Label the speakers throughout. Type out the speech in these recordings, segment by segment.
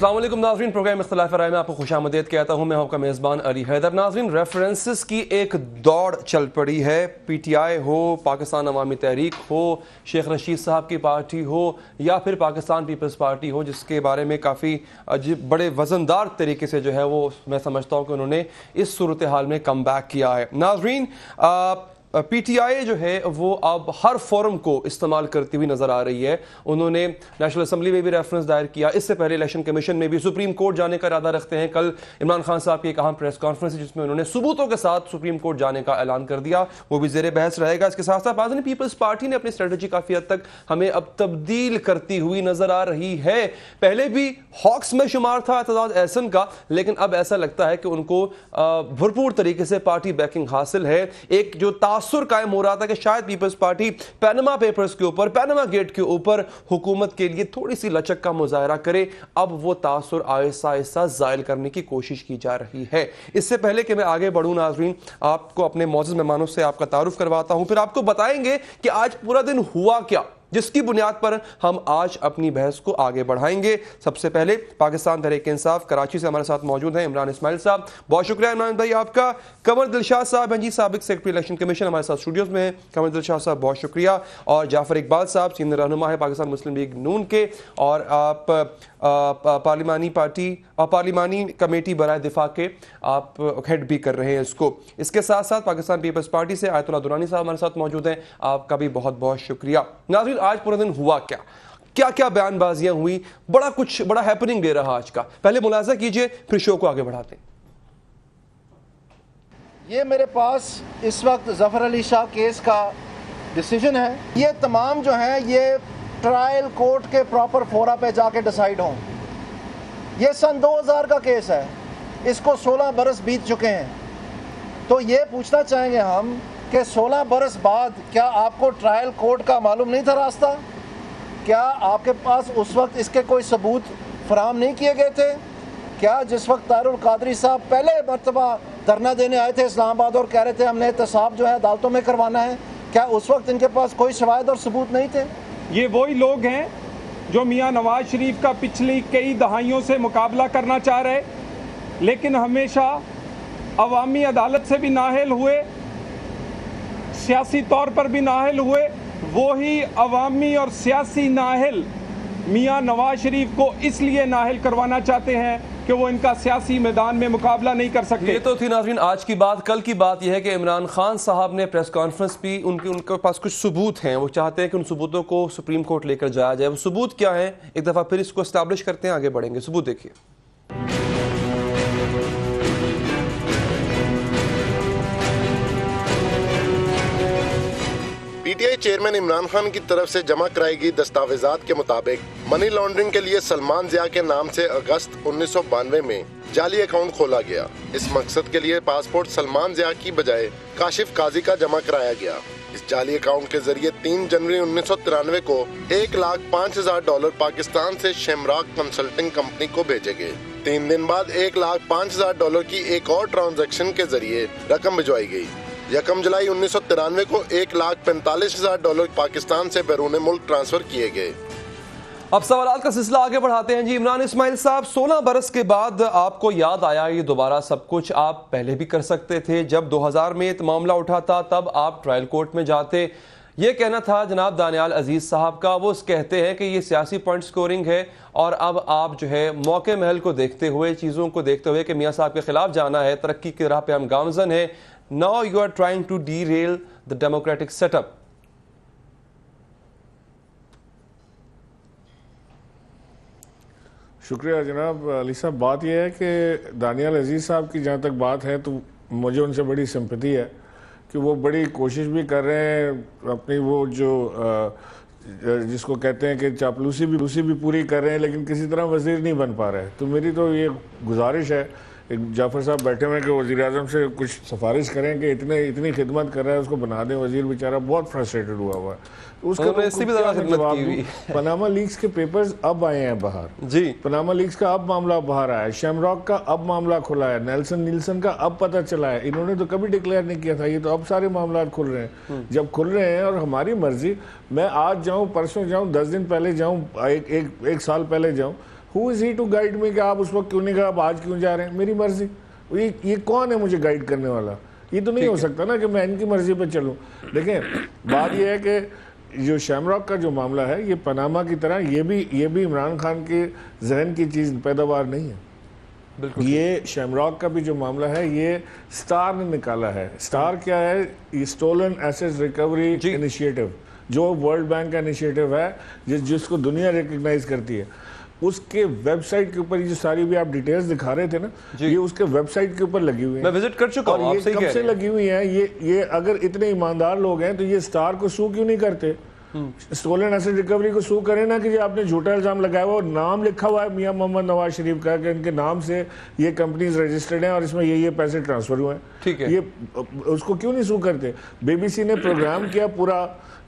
Speaker 1: अस्सलाम वालेकुम नाज़रीन, प्रोग्राम इख्तिलाफ राय में आपको खुशामदीद कहता हूँ। मैं आपका मेज़बान अली हैदर। नाज़रीन, रेफरेंसेस की एक दौड़ चल पड़ी है। PTI हो, पाकिस्तान अवामी तहरीक हो, शेख रशीद साहब की पार्टी हो या फिर पाकिस्तान पीपल्स पार्टी हो, जिसके बारे में काफ़ी बड़े वज़नदार तरीके से जो है वो मैं समझता हूँ कि उन्होंने इस सूरत हाल में कम बैक किया है। नाज़रीन, PTI जो है वो अब हर फोरम को इस्तेमाल करती हुई नजर आ रही है। उन्होंने नेशनल असेंबली में भी रेफरेंस दायर किया, इससे पहले इलेक्शन कमीशन में भी, सुप्रीम कोर्ट जाने का इरादा रखते हैं। कल इमरान खान साहब की एक अहम प्रेस कॉन्फ्रेंस है जिसमें उन्होंने सबूतों के साथ सुप्रीम कोर्ट जाने का ऐलान कर दिया, वो भी ज़ेर बहस रहेगा। इसके साथ साथ पाकिस्तान पीपल्स पार्टी ने अपनी स्ट्रेटजी काफ़ी हद तक हमें अब तब्दील करती हुई नजर आ रही है। पहले भी हॉक्स में शुमार था एतजाज एहसन का, लेकिन अब ऐसा लगता है कि उनको भरपूर तरीके से पार्टी बैकिंग हासिल है। एक जो तासुर कायम हो रहा था कि शायद पीपल्स पार्टी पैनामा पेपर्स के ऊपर, पैनामा गेट के ऊपर हुकूमत के लिए थोड़ी सी लचक का मुजाहरा करे, अब वो तासुर आहिस्ता आहिस्ता जायल करने की कोशिश की जा रही है। इससे पहले कि मैं आगे बढ़ूं नाज़रीन, आपको अपने मौजूद मेहमानों से आपका तारुफ करवाता हूं, फिर आपको बताएंगे कि आज पूरा दिन हुआ क्या, जिसकी बुनियाद पर हम आज अपनी बहस को आगे बढ़ाएंगे। सबसे पहले पाकिस्तान तहरीक इंसाफ कराची से हमारे साथ मौजूद हैं इमरान इस्माइल साहब। बहुत शुक्रिया इमरान भाई आपका। कमर दिलशाद साहब हैं जी, साबिक सेक्रेटरी इलेक्शन कमीशन, हमारे साथ स्टूडियोज में हैं। कमर दिलशाद साहब बहुत शुक्रिया। और जाफर इकबाल साहब सीनियर रहनुमा है पाकिस्तान मुस्लिम लीग नून के, और आप पार्लिमानी कमेटी बराए दिफा के आप हेड भी कर रहे हैं इसको। इसके साथ साथ पाकिस्तान पीपल्स पार्टी से आयतुल्लाह दुरानी साहब हमारे साथ मौजूद हैं, आपका भी बहुत बहुत शुक्रिया। नाज़रीन, आज पूरा दिन हुआ क्या, क्या क्या बयानबाजियां हुई, बड़ा हैपनिंग डे रहा आज का। पहले मुलाजा कीजिए, फिर शो को आगे बढ़ाते हैं।
Speaker 2: ये मेरे पास इस वक्त जफर अली शाह केस का डिसीजन है। ये तमाम जो है ये ट्रायल कोर्ट के प्रॉपर फोरा पे जाके डिसाइड हों। ये सन 2000 का केस है, इसको 16 बरस बीत चुके हैं। तो ये पूछना चाहेंगे हम कि 16 बरस बाद क्या आपको ट्रायल कोर्ट का मालूम नहीं था रास्ता? क्या आपके पास उस वक्त इसके कोई सबूत फराहम नहीं किए गए थे? क्या जिस वक्त तारुल कादरी साहब पहले मरतबा धरना देने आए थे इस्लामाबाद और कह रहे थे हमने एहतसाब जो है अदालतों में करवाना है, क्या उस वक्त इनके पास कोई शवाहिद और सबूत नहीं थे?
Speaker 3: ये वही लोग हैं जो मियां नवाज शरीफ का पिछली कई दहाइयों से मुकाबला करना चाह रहे, लेकिन हमेशा अवामी अदालत से भी नाअहल हुए, सियासी तौर पर भी नाअहल हुए। वही अवामी और सियासी नाअहल मियां नवाज शरीफ को इसलिए नाअहल करवाना चाहते हैं कि वो इनका सियासी मैदान में मुकाबला नहीं कर सकते।
Speaker 1: ये तो थी नाज़रीन आज की बात। कल की बात यह है कि इमरान खान साहब ने प्रेस कॉन्फ्रेंस भी, उनके पास कुछ सबूत हैं, वो चाहते हैं कि उन सबूतों को सुप्रीम कोर्ट लेकर जाया जाए। वो सबूत क्या है, एक दफ़ा फिर इसको एस्टैब्लिश करते हैं, आगे बढ़ेंगे। सबूत देखिए।
Speaker 4: PTI चेयरमैन इमरान खान की तरफ से जमा कराई गई दस्तावेजात के मुताबिक मनी लॉन्ड्रिंग के लिए सलमान जिया के नाम से अगस्त 1992 में जाली अकाउंट खोला गया। इस मकसद के लिए पासपोर्ट सलमान जिया की बजाय काशिफ काजी का जमा कराया गया। इस जाली अकाउंट के जरिए 3 जनवरी 1993 को $1,05,000 पाकिस्तान से शेमराक कंसल्टिंग कंपनी को भेजे गए। 3 दिन बाद $1,05,000 की एक और ट्रांजैक्शन के जरिए रकम भिजवाई गई। 1 जुलाई 1993 को $1,45,000 पाकिस्तान से बैरून मुल्क ट्रांसफर किए गए।
Speaker 1: अब सवाल का सिलसिला आगे बढ़ाते हैं जी। इमरान इस्माइल साहब, 16 बरस के बाद आपको याद आया ये दोबारा सब कुछ आप पहले भी कर सकते थे। जब 2000 में ये मामला उठा था तब आप ट्रायल कोर्ट में जाते। ये कहना था जनाब दानियाल अजीज साहब का, वो कहते हैं कि ये सियासी पॉइंट स्कोरिंग है, और अब आप जो है मौके महल को देखते हुए, चीज़ों को देखते हुए कि मियाँ साहब के खिलाफ जाना है, तरक्की की राह पे हम गामजन है। Now you are trying to derail the democratic setup.
Speaker 5: शुक्रिया जनाब अली साहब। बात यह है कि दानियाल अजीज़ साहब की जहाँ तक बात है तो मुझे उनसे बड़ी सिंपैथी है कि वो बड़ी कोशिश भी कर रहे हैं अपनी वो जो जिसको कहते हैं कि चापलूसी भी पूरी कर रहे हैं, लेकिन किसी तरह वज़ीर नहीं बन पा रहे। तो मेरी तो ये गुजारिश है, एक जाफर साहब बैठे हुए हैं, कि वज़ीर आज़म से कुछ सिफारिश करें कि इतनी खिदमत कर रहा है उसको बना दें। वज़ीर बेचारा बहुत फ्रस्ट्रेटेड हुआ है। उसका पनामा लीक्स के पेपर्स अब आए हैं बाहर जी। पनामा लीक्स का अब मामला बाहर आया है, शेमरॉक का अब मामला खुला है, नीलसन का अब पता चला है। इन्होंने तो कभी डिक्लेयर नहीं किया था, ये तो अब सारे मामला खुल रहे हैं। जब खुल रहे हैं और हमारी मर्जी, मैं आज जाऊं, परसों जाऊं, 10 दिन पहले जाऊं, एक साल पहले जाऊं, who is he to guide me कि आप उस वक्त क्यों नहीं कहा, आप आज क्यों जा रहे हैं? मेरी मर्जी। ये कौन है मुझे गाइड करने वाला? ये तो नहीं हो सकता ना कि मैं इनकी मर्जी पे चलूं। देखें, बात ये है कि जो शैमरॉक का जो मामला है, ये पनामा की तरह ये भी इमरान खान के जहन की चीज़ पैदावार नहीं है। बिल्कुल, ये शैमरॉक का भी जो मामला है ये स्टार ने निकाला है। स्टार क्या है? ये स्टोलन एसेट्स रिकवरी इनिशिएटिव, जो वर्ल्ड बैंक का इनिशिएटिव है, जिसको दुनिया रिकग्नाइज करती है। उसके वेबसाइट के ऊपर ये जो सारी भी आप डिटेल्स दिखा रहे थे ना, ये उसके वेबसाइट के ऊपर लगी हुई है।
Speaker 1: मैं विजिट कर चुका हूं,
Speaker 5: और ये कब से लगी हुई है? ये अगर इतने ईमानदार लोग हैं तो ये स्टार को सू क्यों नहीं करते? स्टोलन एसेट रिकवरी को सू करें ना कि जो आपने झूठा इल्जाम लगाया हुआ, नाम लिखा हुआ है मियां मोहम्मद नवाज शरीफ का कि इनके नाम से ये कंपनीज रजिस्टर्ड हैं और इसमें ये पैसे ट्रांसफर हुए हैं।
Speaker 1: ठीक है,
Speaker 5: ये उसको क्यों नहीं सू करते? बीबीसी ने प्रोग्राम किया पूरा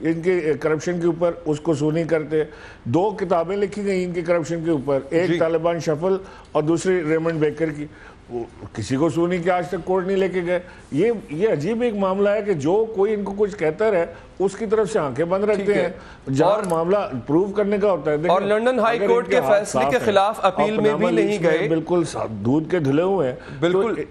Speaker 5: इनके करप्शन के ऊपर, उसको सू नहीं करते। 2 किताबें लिखी गई इनके करप्शन के ऊपर, एक तालिबान शफल और दूसरी रेमंड बेकर की। किसी को सू नहीं किया, आज तक कोर्ट नहीं लेके गए। ये अजीब एक मामला है कि जो कोई इनको कुछ कहता है उसकी तरफ से आंखें बंद रखते हैं जहाँ मामला प्रूव करने का होता है।
Speaker 1: और लंदन हाई कोर्ट के फैसले के खिलाफ अपील में भी नहीं गए,
Speaker 5: बिल्कुल दूध के धुले हुए हैं।
Speaker 1: बिल्कुल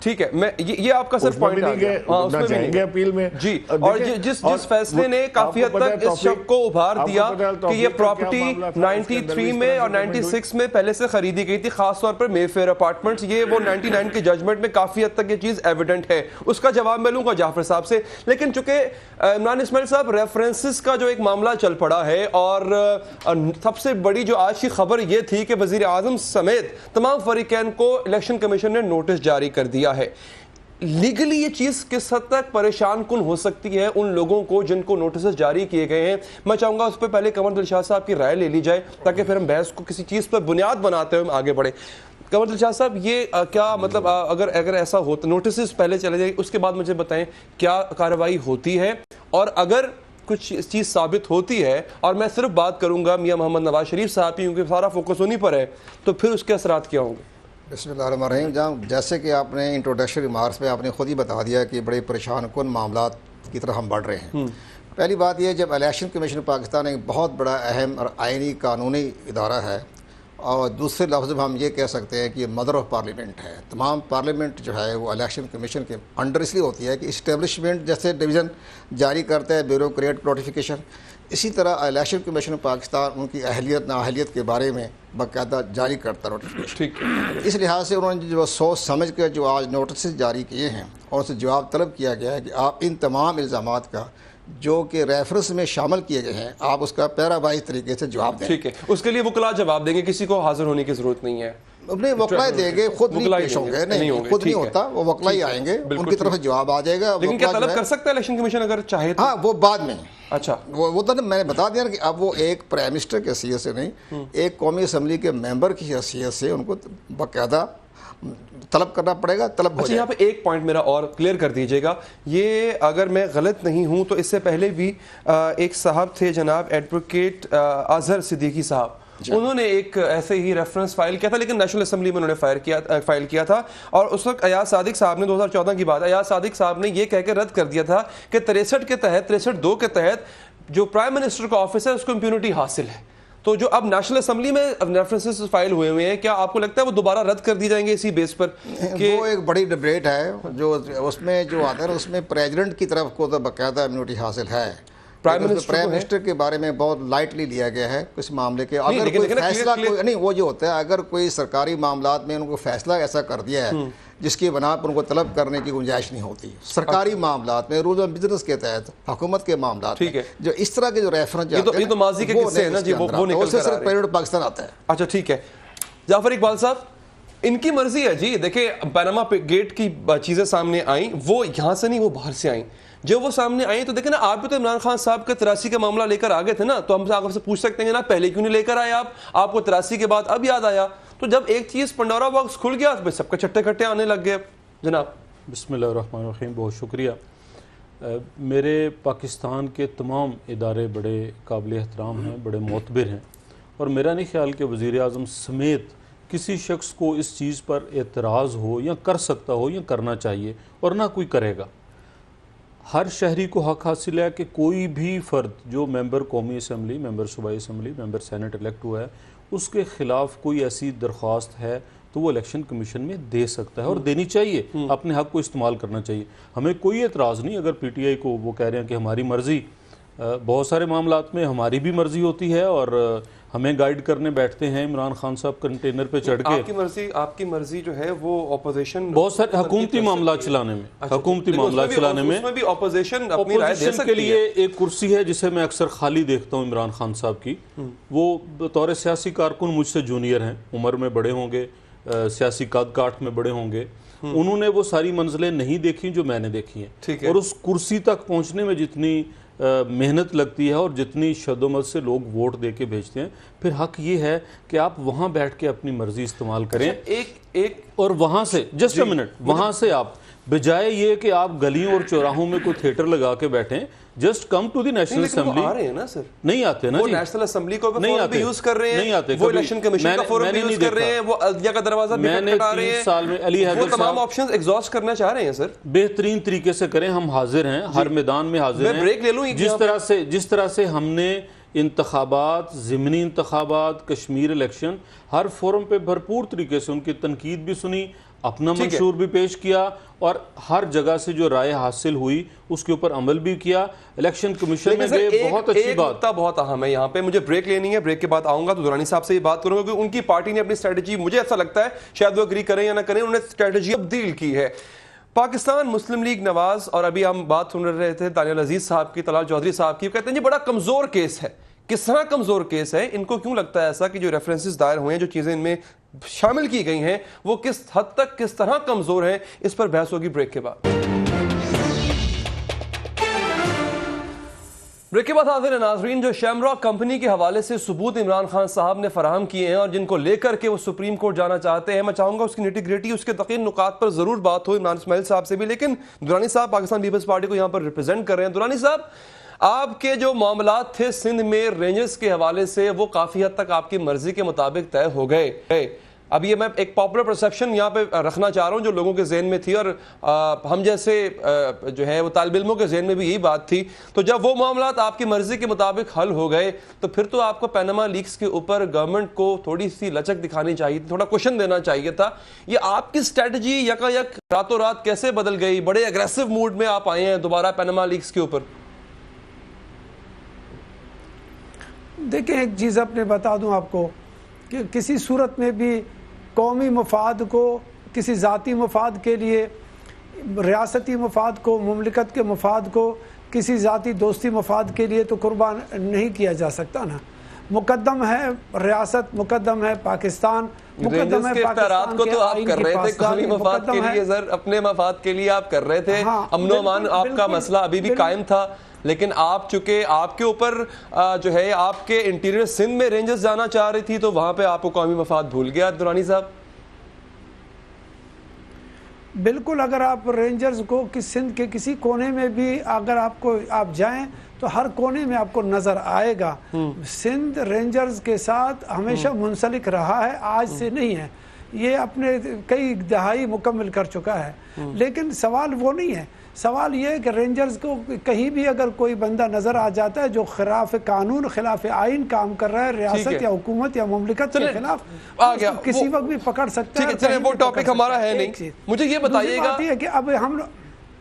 Speaker 1: ठीक है, मैं ये आपका सर पॉइंट आ गया। हाँ, उसमें भी नहीं
Speaker 5: अपील में
Speaker 1: जी। और जिस फैसले ने काफी हद तक इस शक को उभार दिया कि ये प्रॉपर्टी 93 में और 96 में पहले से खरीदी गई थी, खासतौर पर मेफेयर अपार्टमेंट्स, ये वो 99 के जजमेंट में काफी हद तक ये चीज एविडेंट है। उसका जवाब मैं लूंगा जाफर साहब से। लेकिन चूंकि इमरान इस्माइल साहब रेफरेंसेस का जो एक मामला चल पड़ा है, और सबसे बड़ी जो आज की खबर ये थी कि वजीर आजम समेत तमाम फरीकैन को इलेक्शन कमीशन ने नोटिस जारी कर दिया है। लीगली ये चीज किस हद तक परेशान कुन हो सकती है उन लोगों को जिनको नोटिस जारी किए गए हैं? मैं चाहूंगा उस पर पहले कमर दिलशाद साहब की राय ले ली जाए, ताकि फिर हम बहस को किसी चीज पर बुनियाद बनाते हुए आगे बढ़े। कमर दिलशाद साहब, ये क्या मतलब अगर ऐसा हो तो नोटिस पहले चले जाए, उसके बाद मुझे बताएं क्या कार्रवाई होती है, और अगर कुछ चीज़ साबित होती है, और मैं सिर्फ बात करूंगा मियां मोहम्मद नवाज शरीफ साहब की, क्योंकि सारा फोकस उन्हीं पर है, तो फिर उसके असरात क्या होंगे?
Speaker 6: बिस्मिल्लाहिर्रहमानिर्रहीम। जहाँ जैसे कि आपने इंट्रोडक्शन रिमार्क्स में आपने खुद ही बता दिया कि बड़े परेशान कुन मामला की तरफ हम बढ़ रहे हैं। पहली बात यह, जब इलेक्शन कमीशन पाकिस्तान एक बहुत बड़ा अहम और आइनी कानूनी इदारा है, और दूसरे लफ्ज़ में हम ये कह सकते हैं कि मदर ऑफ पार्लियामेंट है। तमाम पार्लियामेंट जो है वो इलेक्शन कमीशन के अंडर इसलिए होती है कि इस्टेब्लिशमेंट जैसे डिवीज़न जारी करता है ब्यूरोक्रेट नोटिफिकेशन, इसी तरह इलेक्शन कमीशन पाकिस्तान उनकी अहलियत नाअहलियत के बारे में बाकायदा जारी करता नोटिफिकेशन।
Speaker 1: ठीक,
Speaker 6: इस लिहाज से उन्होंने जो सोच समझ कर जो आज नोटिस जारी किए हैं और उससे जवाब तलब किया गया है कि आप इन तमाम इल्ज़ामात का जो कि रेफरेंस में शामिल किए गए हैं, आप उसका पैरावाइज तरीके से जवाब दें।
Speaker 1: ठीक है, उसके लिए वकला जवाब देंगे, किसी को हाजिर होने की जरूरत नहीं है।
Speaker 6: अपने वकला देंगे, खुद नहीं पेश होंगे, नहीं खुद नहीं होता, वो वकला ही आएंगे, उनकी तरफ से जवाब आ जाएगा।
Speaker 1: लेकिन क्या तलब कर सकता है इलेक्शन कमीशन अगर चाहे तो?
Speaker 6: हाँ, वो बाद में।
Speaker 1: अच्छा,
Speaker 6: वो तो मैंने बता दिया कि अब वो एक प्राइम मिनिस्टर की हैसियत से नहीं, एक कौमी असम्बली के मेंबर की हैसियत से उनको बाकायदा तलब करना पड़ेगा। तलब
Speaker 1: अच्छा, यहाँ पे एक पॉइंट मेरा और क्लियर कर दीजिएगा, ये अगर मैं गलत नहीं हूँ तो इससे पहले भी एक साहब थे जनाब एडवोकेट अजहर सिद्दीकी साहब, उन्होंने एक ऐसे ही रेफरेंस फाइल किया था, लेकिन नेशनल असेंबली में उन्होंने फाइल किया था, और उस वक्त अयाज सादिक साहब ने 2014 की बात, अयाज सादिक साहब ने ये कह के रद्द कर दिया था कि 63 के तहत 63(2) के तहत जो प्राइम मिनिस्टर का ऑफिस है उसको इम्प्यूनिटी हासिल है। तो जो अब नेशनल असेंबली में रेफरेंसेस फाइल हुए हुए हैं, क्या आपको लगता है वो दोबारा रद्द कर दी जाएंगे इसी बेस पर?
Speaker 6: कि वो एक बड़ी डिबेट है जो उसमें जो आता है उसमें प्रेसिडेंट की तरफ को तो बाकायदा इम्यूनिटी हासिल है, प्राइम मिनिस्टर के बारे में बहुत लाइटली लिया गया है इस मामले के। अगर कोई फैसला नहीं, वो जो होता है अगर कोई सरकारी मामलात में उनको फैसला ऐसा कर दिया है जिसकी बना पर उनको तलब करने की गुंजाइश नहीं होती, सरकारी मामलात में रूल ऑफ बिजनेस के तहत हुकूमत के मामलात में जो इस तरह के जो रेफरेंस
Speaker 1: ये तो माजी के किस्से हैं ना जी, वो निकल कर आ रहे हैं।
Speaker 6: पाकिस्तान आता है।
Speaker 1: अच्छा ठीक है, जाफर इकबाल साहब, इनकी मर्जी है जी। देखिए, पनामा गेट की चीजें सामने आई, वो यहाँ से नहीं, वो बाहर से आई। जब वो सामने आई तो देखे ना, आप भी तो इमरान खान साहब के 83 का मामला लेकर आ गए थे ना, तो हम आपसे पूछ सकते हैं ना पहले क्यों नहीं लेकर आए आप? आपको 83 के बाद अब याद आया? तो जब एक चीज पंडोरा बॉक्स खुल गया तो सबके चट्टे कट्टे आने लग गए जनाब।
Speaker 7: बिस्मिल्लाहिर्रहमानिर्रहीम, बहुत शुक्रिया। मेरे पाकिस्तान के तमाम इदारे बड़े काबिल एहतराम हैं, बड़े मोतबर हैं, और मेरा नहीं ख्याल कि वज़ीर आज़म समेत किसी शख्स को इस चीज़ पर एतराज़ हो या कर सकता हो या करना चाहिए, और ना कोई करेगा। हर शहरी को हक हासिल है कि कोई भी फ़र्द जो मेंबर कौमी असम्बली, मेंबर सूबाई असम्बली, मेंबर सेनेट इलेक्ट हुआ है, उसके ख़िलाफ़ कोई ऐसी दरख्वास्त है तो वो इलेक्शन कमीशन में दे सकता है और देनी चाहिए, अपने हक़ को इस्तेमाल करना चाहिए। हमें कोई एतराज़ नहीं अगर पीटीआई को वो कह रहे हैं कि हमारी मर्ज़ी, बहुत सारे मामलात में हमारी भी मर्ज़ी होती है और हमें गाइड करने बैठते हैं इमरान खान साहब कंटेनर पे चढ़ के।
Speaker 1: आपकी मर्जी जो है वो ऑपोजिशन
Speaker 7: बहुत सारे हुकूमती मामला चलाने में, हुकूमती मामला चलाने में
Speaker 1: उसमें भी ऑपोजिशन अपनी राय दे सकती
Speaker 7: के लिए एक कुर्सी है जिसे मैं अक्सर खाली देखता हूँ इमरान खान साहब की। वो बतौर सियासी कारकुन मुझसे जूनियर हैं, उम्र में बड़े होंगे, सियासी कद काठ में बड़े होंगे। उन्होंने वो सारी मंजिलें नहीं देखी जो मैंने देखी हैं, और उस कुर्सी तक पहुंचने में जितनी मेहनत लगती है और जितनी शद्दोमत से लोग वोट दे के भेजते हैं, फिर हक ये है कि आप वहां बैठ के अपनी मर्जी इस्तेमाल करें। एक और वहां से जस्ट अ मिनट, वहां से आप बजाय ये कि आप गलियों और चौराहों में कोई थिएटर लगा के बैठें, just come to the national assembly.
Speaker 1: आ रहे हैं ना सर,
Speaker 7: नहीं आते ना
Speaker 1: वो
Speaker 7: जी,
Speaker 1: नेशनल असेंबली को
Speaker 7: नहीं आते,
Speaker 1: यूज कर रहे हैं,
Speaker 7: नहीं आते,
Speaker 1: वो इलेक्शन कमीशन का फोरम भी यूज कर रहे हैं, वो अदलिया का दरवाजा भी खटखटा रहे हैं।
Speaker 7: साल में अली हैदर
Speaker 1: वो तमाम ऑप्शंस एग्जॉस्ट करना चाह रहे हैं सर।
Speaker 7: बेहतरीन तरीके से करें, हम हाजिर हैं, हर मैदान में हाजिर हैं।
Speaker 1: ब्रेक ले लूं
Speaker 7: जिस तरह से हमने इंतखाबात, ज़िमनी इंतखाबात, कश्मीर इलेक्शन, हर फोरम पे भरपूर तरीके से उनकी तनकीद भी सुनी, अपना मंशूर भी पेश किया और हर जगह से जो राय हासिल हुई उसके ऊपर अमल भी किया। इलेक्शन कमीशन में गए, बहुत अच्छी बात।
Speaker 1: बहुत अहम है यहाँ पे, मुझे ब्रेक लेनी है, ब्रेक के बाद आऊंगा तो दुरानी साहब से ये बात करूंगा कि उनकी पार्टी ने अपनी स्ट्रेटजी, मुझे ऐसा लगता है शायद वो एग्री करें या ना करें, उन्होंने स्ट्रेटजी तब्दील की है। पाकिस्तान मुस्लिम लीग नवाज, और अभी हम बात सुन रहे थे दानियल अजीज साहब की, तलाल चौधरी साहब की, कहते हैं जी बड़ा कमजोर केस है। किस तरह कमजोर केस है, इनको क्यों लगता है ऐसा कि जो रेफरेंसेस दायर हुए हैं, जो चीजें इनमें शामिल की गई हैं, वो किस हद तक किस तरह कमजोर है, इस पर बहस होगी ब्रेक के बाद। ब्रेक के बाद हाजिर है नाजरीन, जो शैमरॉक कंपनी के हवाले से सबूत इमरान खान साहब ने फराहम किए हैं और जिनको लेकर के वो सुप्रीम कोर्ट जाना चाहते हैं, मैं चाहूंगा उसकी निटी-ग्रिटी, उसके दकीक नुकात पर जरूर बात हो इमरान इस्माइल साहब से भी। लेकिन दुरानी साहब पाकिस्तान पीपल्स पार्टी को यहाँ पर रिप्रेजेंट कर रहे हैं। दुरानी साहब, आपके जो मामलात थे सिंध में रेंजर्स के हवाले से, वो काफी हद तक आपकी मर्जी के मुताबिक तय हो गए। अब ये मैं एक पॉपुलर परसेप्शन यहाँ पे रखना चाह रहा हूँ जो लोगों के जहन में थी, और हम जैसे जो है वो तालिब इल्मों के जहन में भी यही बात थी। तो जब वो मामलात आपकी मर्जी के मुताबिक हल हो गए, तो फिर तो आपको पैनामा लीक्स के ऊपर गवर्नमेंट को थोड़ी सी लचक दिखानी चाहिए, थोड़ा क्वेश्चन देना चाहिए था। ये आपकी स्ट्रेटजी यकायक रातों रात कैसे बदल गई? बड़े अग्रेसिव मूड में आप आए हैं दोबारा पैनामा लीक्स के ऊपर।
Speaker 8: देखिए, एक चीज़ अपने बता दूं आपको कि किसी सूरत में भी कौमी मफाद को किसी ज़ाती मफाद के लिए, रियासती मफाद को, मुमलिकत के मफाद को किसी ज़ाती दोस्ती मफाद के लिए तो कुर्बान नहीं किया जा सकता ना। मुकद्दम है रियासत, मुकद्दम है पाकिस्तान, मुकद्दम है पाकिस्तान
Speaker 1: को तो आप कर रहे थे कौमी मफाद के लिए सर, अपने मफाद के लिए आप कर रहे थे। अमन अमान आपका मसला अभी भी कायम था, लेकिन आप चूंकि आपके ऊपर जो है आपके इंटीरियर सिंध में रेंजर्स जाना चाह रही थी, तो वहां पे आपको कौमी मफाद भूल गया दुरानी साहब।
Speaker 8: बिल्कुल, अगर आप रेंजर्स को सिंध के किसी कोने में भी अगर आप जाएं तो हर कोने में आपको नजर आएगा। सिंध रेंजर्स के साथ हमेशा मुंसलिक रहा है, आज से नहीं है, ये अपने कई दहाई मुकम्मल कर चुका है। लेकिन सवाल वो नहीं है, सवाल ये है कि रेंजर्स को कहीं भी अगर कोई बंदा नजर आ जाता है जो खिलाफ कानून, खिलाफ आइन काम कर रहा है, रियासत या हुकूमत या मुमलिकत के खिलाफ, आ गया, किसी वक्त भी पकड़ सकता है।
Speaker 1: चलिए, वो टॉपिक हमारा है नहीं। मुझे ये बताइएगा
Speaker 8: कि अब हम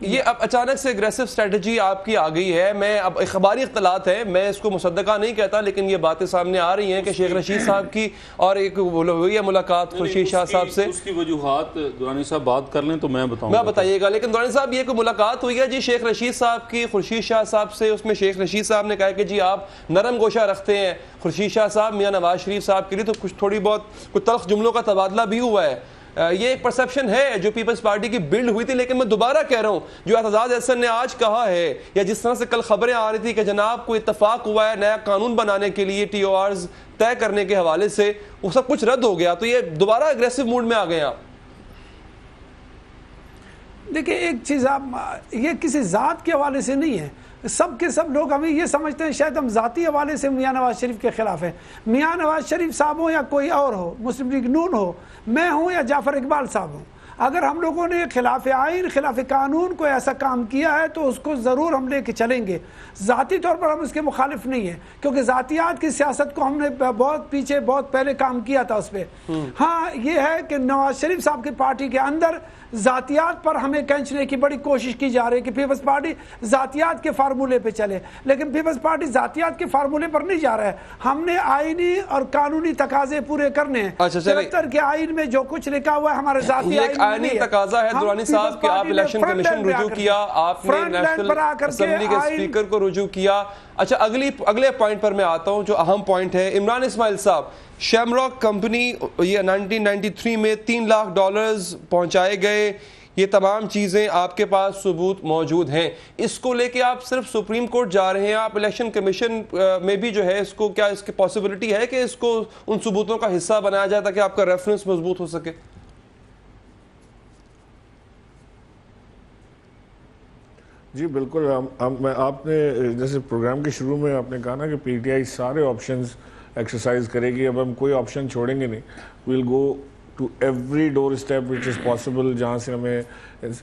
Speaker 1: ये अब अचानक से एग्रेसिव स्ट्रेटजी आपकी आ गई है। मैं अब अखबारी इख्तलात है, मैं इसको मुसद्दका नहीं कहता, लेकिन ये बातें सामने आ रही हैं कि शेख रशीद साहब की और एक हुई है मुलाकात खुर्शीद शाह साहब से।
Speaker 7: उसकी वजूहात दुरानी साहब बात कर लें तो मैं बताऊंगा,
Speaker 1: मैं बताइएगा। लेकिन दुरानी साहब, ये कोई मुलाकात हुई है जी शेख रशीद साहब की खुर्शीद शाह साहब से? उसमें शेख रशीद साहब ने कहा कि जी आप नरम गोशा रखते हैं खुर्शीद शाह साहब मियाँ नवाज शरीफ साहब के लिए, तो कुछ थोड़ी बहुत कुछ तल्ख जुमलों का तबादला भी हुआ है। ये एक परसेप्शन है जो पीपल्स पार्टी की बिल्ड हुई थी। लेकिन मैं दोबारा कह रहा हूं, जो एतजाज एहसन ने आज कहा है, या जिस तरह से कल खबरें आ रही थी कि जनाब को इत्तफाक हुआ है नया कानून बनाने के लिए TORs तय करने के हवाले से, वो सब कुछ रद्द हो गया, तो ये दोबारा अग्रेसिव मूड में आ गए आप।
Speaker 8: देखिए, एक चीज़, आप ये किसी ज़ात के हवाले से नहीं है, सब के सब लोग हमें ये समझते हैं शायद हम ज़ाती हवाले से मियाँ नवाज शरीफ के खिलाफ हैं। मियाँ नवाज शरीफ साहब हो या कोई और हो, मुस्लिम लीग नून हो, मैं हूँ या जाफर इकबाल साहब हूँ, अगर हम लोगों ने खिलाफ आइन खिलाफ कानून को ऐसा काम किया है तो उसको ज़रूर हम लेके चलेंगे। ज़ाती तौर पर हम उसके मुखालिफ नहीं है, क्योंकि ज़ातियात की सियासत को हमने बहुत पीछे बहुत पहले काम किया था उस पर। हाँ ये है कि नवाज शरीफ साहब की पार्टी के अंदर ज़ातियात पर हमें खींचने की बड़ी कोशिश की जा रही है कि पीपल्स पार्टी ज़ातियात के फार्मूले पे चले, लेकिन पीपल्स पार्टी ज़ातियात के फार्मूले पर नहीं जा रहा है। हमने आईनी और कानूनी तकाजे पूरे करने हैं। 73 के आइन में जो कुछ लिखा हुआ है हमारे ज़ाती
Speaker 1: आईनी तकाजा है दुरानी साहब कि आप इलेक्शन कमीशन रुजू किया, आपने नेशनल असेंबली के स्पीकर को रुजू किया। अच्छा अगले पॉइंट पर मैं आता हूं जो अहम पॉइंट है। इमरान इस्माइल साहब, शैमरॉक कंपनी ये 1993 में $3 लाख पहुंचाए गए, ये तमाम चीज़ें आपके पास सबूत मौजूद हैं, इसको लेके आप सिर्फ सुप्रीम कोर्ट जा रहे हैं, आप इलेक्शन कमीशन में भी जो है इसको क्या इसकी पॉसिबिलिटी है कि इसको उन सबूतों का हिस्सा बनाया जाए ताकि आपका रेफरेंस मजबूत हो सके?
Speaker 5: जी बिल्कुल। आपने जैसे प्रोग्राम के शुरू में आपने कहा ना कि पीटीआई सारे ऑप्शंस एक्सरसाइज करेगी, अब हम कोई ऑप्शन छोड़ेंगे नहीं। Will go to every door step which is possible, जहाँ से हमें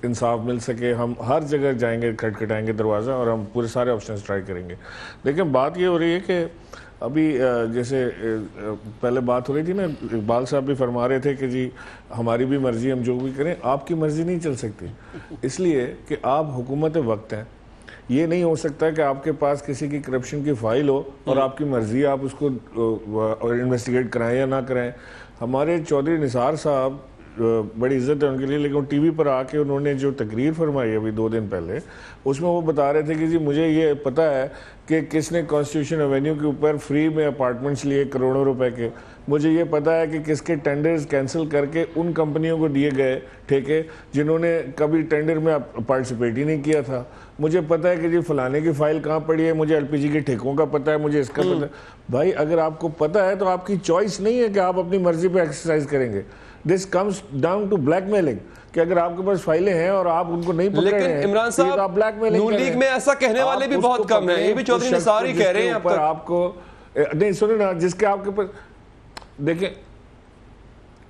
Speaker 5: इंसाफ मिल सके हम हर जगह जाएंगे, खटखटाएंगे दरवाज़ा और हम पूरे सारे ऑप्शंस ट्राई करेंगे। लेकिन बात ये हो रही है कि अभी जैसे पहले बात हो रही थी ना, इकबाल साहब भी फरमा रहे थे कि जी हमारी भी मर्ज़ी, हम जो भी करें, आपकी मर्ज़ी नहीं चल सकती, इसलिए कि आप हुकूमत वक्त हैं। ये नहीं हो सकता कि आपके पास किसी की करप्शन की फाइल हो और आपकी मर्ज़ी आप उसको इन्वेस्टिगेट कराएं या ना कराएं। हमारे चौधरी निसार साहब, बड़ी इज्जत है उनके लिए, लेकिन टीवी पर आके उन्होंने जो तकरीर फरमाई अभी 2 दिन पहले, उसमें वो बता रहे थे कि जी मुझे ये पता है कि किसने कॉन्स्टिट्यूशन एवेन्यू के ऊपर फ्री में अपार्टमेंट्स लिए करोड़ों रुपए के, मुझे ये पता है कि किसके टेंडर्स कैंसिल करके उन कंपनियों को दिए गए ठेके जिन्होंने कभी टेंडर में पार्टिसिपेट ही नहीं किया था, मुझे पता है कि जी फलाने की फाइल कहाँ पड़ी है, मुझे एलपीजी के ठेकों का पता है, मुझे इसका पता है। भाई अगर आपको पता है तो आपकी चॉइस नहीं है कि आप अपनी मर्जी पे एक्सरसाइज करेंगे। This comes down to blackmailing, कि अगर आपके पास फाइलें हैं और आप उनको नहीं पकड़ रहे हैं,
Speaker 1: इमरान साहब,
Speaker 5: आप ब्लैकमेलिंग
Speaker 1: नून लीग में ऐसा कहने वाले भी बहुत कम हैं, ये भी चौधरी निसार ही कह रहे हैं। अब तक
Speaker 5: आपको नहीं सुने ना, जिसके आपके पास देखिए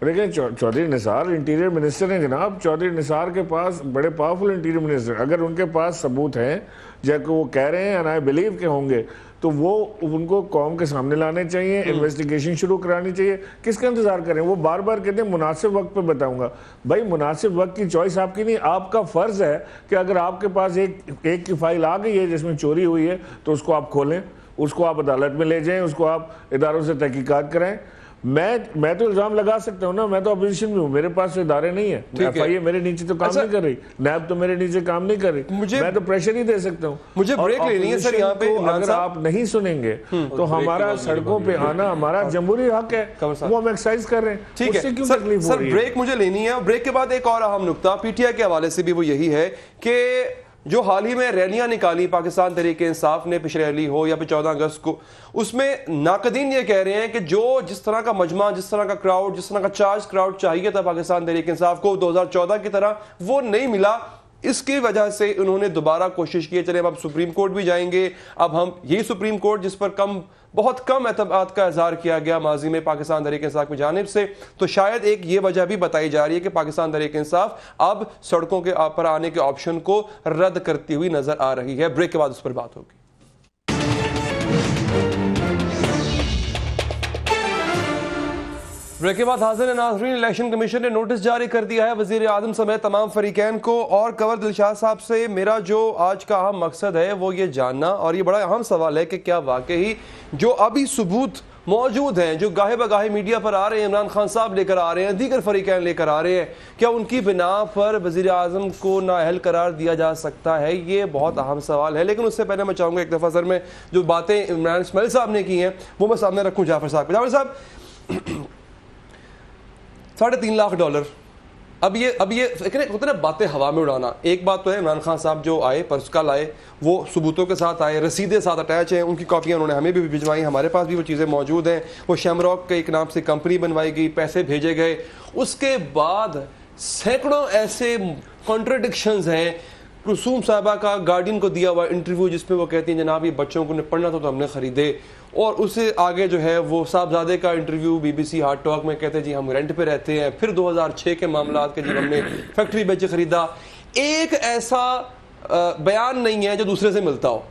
Speaker 5: चौधरी निसार इंटीरियर मिनिस्टर हैं जनाब, चौधरी निसार के पास बड़े पावरफुल इंटीरियर मिनिस्टर, अगर उनके पास सबूत हैं जैसे वो कह रहे हैं एंड आई बिलीव के होंगे, तो वो उनको कौम के सामने लाने चाहिए, इन्वेस्टिगेशन शुरू करानी चाहिए। किसका इंतजार करें? वो बार बार कहते हैं मुनासिब वक्त पे बताऊंगा। भाई मुनासिब वक्त की चॉइस आपकी नहीं, आपका फर्ज है कि अगर आपके पास एक की फाइल आ गई है जिसमें चोरी हुई है तो उसको आप खोलें, उसको आप अदालत में ले जाएं, उसको आप इदारों से तहकीकात कराएं। मैं तो इल्जाम लगा सकता हूँ ना, मैं तो अपोजिशन में हूँ, मेरे पास इदारे नहीं है, एफआईए मेरे नीचे तो काम नहीं कर रही, नैब तो मेरे नीचे काम नहीं कर रही, मैं तो प्रेशर ही दे सकता हूँ।
Speaker 1: मुझे ब्रेक लेनी है सर यहाँ पे।
Speaker 5: अगर आप नहीं सुनेंगे तो हमारा सड़कों पे आना हमारा जमहूरी हक है, वो हम एक्सरसाइज कर रहे हैं।
Speaker 1: ठीक है सर, ब्रेक मुझे लेनी है। ब्रेक के बाद एक और अहम नुकता पीटीआई के हवाले से भी वो यही है कि जो हाल ही में रैलियां निकाली पाकिस्तान तहरीक इंसाफ ने, पिछली रैली हो या फिर 14 अगस्त को, उसमें नाकदीन ये कह रहे हैं कि जो जिस तरह का मजमा, जिस तरह का क्राउड, जिस तरह का चार्ज क्राउड चाहिए था पाकिस्तान तहरीक इंसाफ को 2014 की तरह, वो नहीं मिला। इसकी वजह से उन्होंने दोबारा कोशिश की, चले अब सुप्रीम कोर्ट भी जाएंगे, अब हम यही सुप्रीम कोर्ट जिस पर बहुत कम एतमाद का इजहार किया गया माजी में पाकिस्तान तहरीक इंसाफ की जानिब से, तो शायद एक ये वजह भी बताई जा रही है कि पाकिस्तान तहरीक इंसाफ अब सड़कों के पर आने के ऑप्शन को रद्द करती हुई नजर आ रही है। ब्रेक के बाद उस पर बात होगी। ब्रेक के बाद हाजिर है नाज़रीन, इलेक्शन कमीशन ने नोटिस जारी कर दिया है वज़ीर आज़म समेत तमाम फरीकैन को। और कवर दिलशाद साहब से मेरा जो आज का अहम मकसद है वो ये जानना, और ये बड़ा अहम सवाल है कि क्या वाकई जो अभी सबूत मौजूद हैं, जो गाहे बगाहे मीडिया पर आ रहे हैं, इमरान खान साहब लेकर आ रहे हैं, दीगर फरीकैन लेकर आ रहे हैं, क्या उनकी बिना पर वज़ीर आज़म को नाअहल करार दिया जा सकता है? ये बहुत अहम सवाल है। लेकिन उससे पहले मैं चाहूँगा एक दफ़ा सर में जो बातें इमरान इस्माइल साहब ने की हैं वो मैं सामने रखूँ जाफर साहब। जाफर साहब, $3.5 लाख, अब ये होता है ना बातें हवा में उड़ाना। एक बात तो है इमरान खान साहब जो आए, परस कल आए, वो सबूतों के साथ आए, रसीदें साथ अटैच हैं, उनकी कॉपियां उन्होंने हमें भी भिजवाई, हमारे पास भी वो चीज़ें मौजूद हैं। वो शैमरॉक के एक नाम से कंपनी बनवाई गई, पैसे भेजे गए, उसके बाद सैकड़ों ऐसे कॉन्ट्रडिक्शंस हैं, कुलसूम साहबा का गार्डियन को दिया हुआ इंटरव्यू जिसमें वो कहती हैं जनाब ये बच्चों को पढ़ना था तो हमने खरीदे, और उससे आगे जो है वो साहबजादे का इंटरव्यू BBC हार्ट टॉक में कहते हैं जी हम रेंट पे रहते हैं। फिर 2006 के मामला के जब हमने फैक्ट्री बेच खरीदा, एक ऐसा बयान नहीं है जो दूसरे से मिलता हो।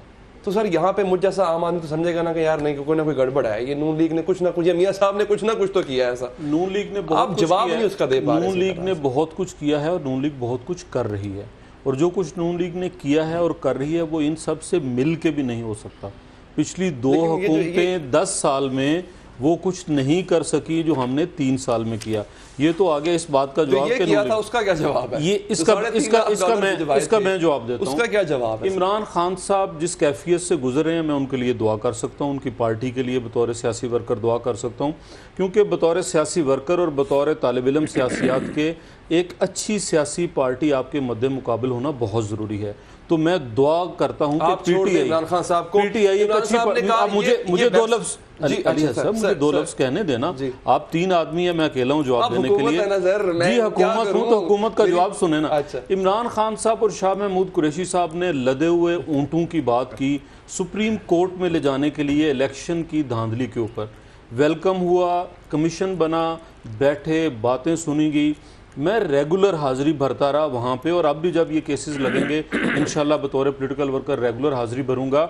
Speaker 1: तो सर यहाँ पे मुझ जैसा आम आदमी तो समझेगा ना कि यार नहीं कोई ना कोई गड़बड़ है, ये नून लीग ने कुछ ना कुछ, या मियां साहब ने कुछ ना कुछ तो किया है ऐसा।
Speaker 7: नून लीग ने बहुत
Speaker 1: आप जवाब नहीं उसका दे पा रहे।
Speaker 7: नून लीग ने बहुत कुछ किया है और नून लीग बहुत कुछ कर रही है, और जो कुछ नून लीग ने किया है और कर रही है वो इन सब से मिल के भी नहीं हो सकता। पिछली 2 हुकूमतें 10 साल में वो कुछ नहीं कर सकी जो हमने 3 साल में किया। ये तो आगे इस बात का जवाब
Speaker 1: ये किया था, उसका क्या जवाब है?
Speaker 7: ये इसका मैं जवाब देता हूं।
Speaker 1: उसका क्या जवाब है?
Speaker 7: इमरान खान साहब जिस कैफियत से गुजर रहे हैं मैं उनके लिए दुआ कर सकता हूं, उनकी पार्टी के लिए बतौर सियासी वर्कर दुआ कर सकता हूं, क्योंकि बतौर सियासी वर्कर और बतौर तालिब इल्म सियासियात के एक अच्छी सियासी पार्टी आपके मद्दे मुकाबिल होना बहुत ज़रूरी है। तो मैं दुआ करता हूं कि पीटीआई
Speaker 1: इमरान खान साहब को,
Speaker 7: पीटीआई एक अच्छी, मुझे 2 लफ्ज़ अली साहब मुझे 2 लफ्ज़ कहने देना। आप 3 आदमी है, मैं अकेला हूँ जवाब देने के लिए। जी हुकूमत हूँ तो हुकूमत का जवाब सुने ना। इमरान खान साहब और शाह महमूद कुरैशी साहब ने लदे हुए ऊँटों की बात की सुप्रीम कोर्ट में ले जाने के लिए इलेक्शन की धांधली के ऊपर। वेलकम हुआ, कमीशन बना, बैठे, बातें सुनी गई, मैं रेगुलर हाजिरी भरता रहा वहाँ पे, और अब भी जब ये केसेस लगेंगे इंशाल्लाह बतौर पॉलिटिकल वर्कर रेगुलर हाजिरी भरूंगा।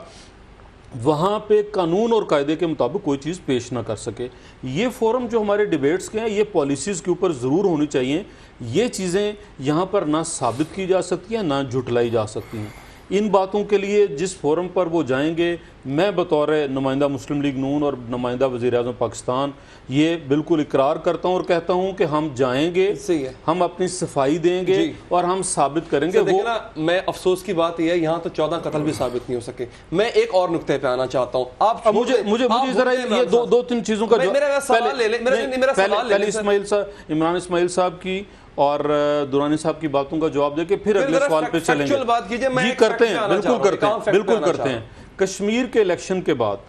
Speaker 7: वहाँ पे कानून और कायदे के मुताबिक कोई चीज़ पेश ना कर सके। ये फोरम जो हमारे डिबेट्स के हैं ये पॉलिसीज़ के ऊपर ज़रूर होनी चाहिए। ये चीज़ें यहाँ पर ना साबित की जा सकती हैं ना झुटलाई जा सकती हैं। इन बातों के लिए जिस फोरम पर वो जाएंगे, मैं बतौर नुमाइंदा मुस्लिम लीग नून और नुमाइंदा वज़ीर-ए-आज़म पाकिस्तान ये बिल्कुल इकरार करता हूँ और कहता हूँ कि हम जाएंगे, हम अपनी सफाई देंगे और हम साबित करेंगे। वो
Speaker 1: ना, मैं अफसोस की बात यह है यहाँ तो 14 कत्ल भी साबित नहीं हो सके। मैं एक और नुक्ते पे आना चाहता हूँ। आप
Speaker 7: मुझे जरा ये दो तीन चीज़ों का पहले इमरान इस्माइल साहब की और दुरानी साहब की बातों का जवाब देके फिर अगले सवाल पे चलेंगे।
Speaker 1: बात कीजिए,
Speaker 7: जी करते हैं, बिल्कुल करते हैं। कश्मीर के इलेक्शन के बाद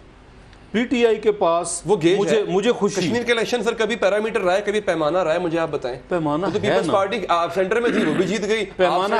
Speaker 7: पीटीआई के पास
Speaker 1: वो
Speaker 7: मुझे खुशी,
Speaker 1: कश्मीर के इलेक्शन सर कभी पैरामीटर रहा है, कभी पैमाना रहा है, मुझे आप बताएं।
Speaker 7: पैमाना
Speaker 1: तो पीपल्स पार्टी आप सेंटर में थी, वो भी जीत गई।
Speaker 7: पैमाना